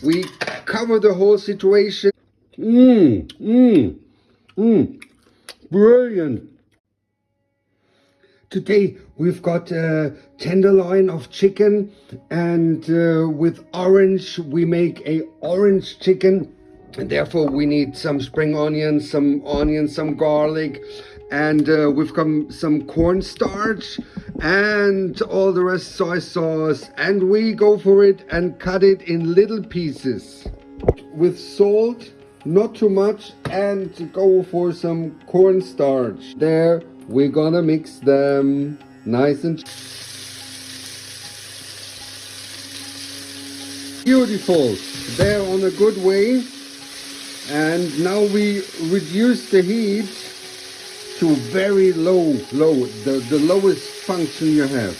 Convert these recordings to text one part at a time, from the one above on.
we cover the whole situation. Brilliant. Today we've got a tenderloin of chicken, and with orange we make a orange chicken, and therefore we need some spring onions, some garlic, and we've got some cornstarch and all the rest, soy sauce, and we go for it and cut it in little pieces with salt, not too much, and go for some cornstarch. There, we're gonna mix them nice and beautiful. They're on a good way, and now we reduce the heat to very low, the lowest function you have.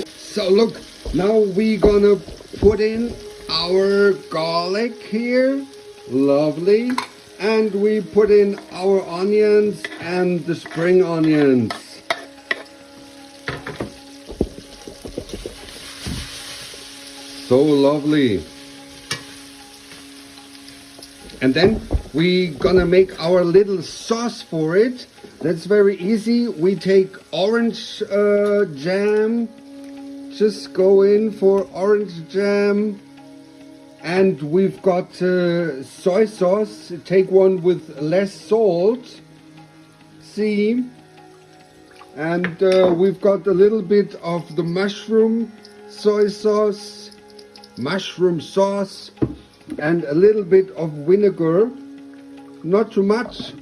So look, now we're gonna put in our garlic here, lovely, and we put in our onions and the spring onions. So lovely. And then we gonna make our little sauce for it. That's very easy. We take orange jam, just go in for orange jam. And we've got soy sauce. Take one with less salt. See? And we've got a little bit of the mushroom soy sauce, mushroom sauce, and a little bit of vinegar, not too much.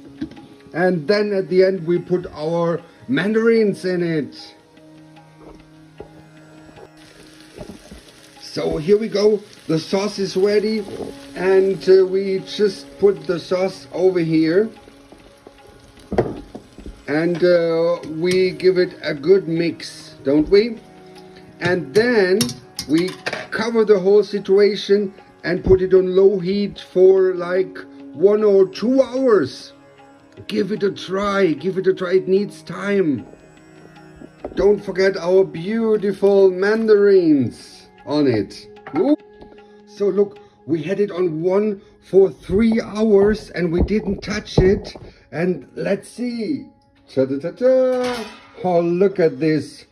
And then at the end we put our mandarins in it. So here we go, the sauce is ready, and we just put the sauce over here, and we give it a good mix, don't we? And then we cover the whole situation and put it on low heat for like 1 or 2 hours. Give it a try, it needs time. Don't forget our beautiful mandarins on it. Ooh. So look, we had it on 1 for 3 hours and we didn't touch it. And let's see. Ta-da-ta-ta. Oh, look at this.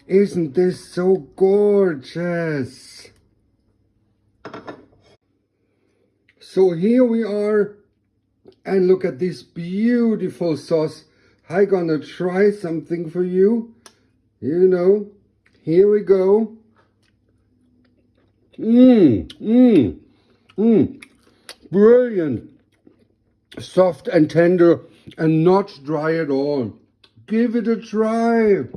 Isn't this so gorgeous? So here we are, and look at this beautiful sauce. I'm gonna try something for you. You know, here we go. Brilliant. Soft and tender and not dry at all. Give it a try.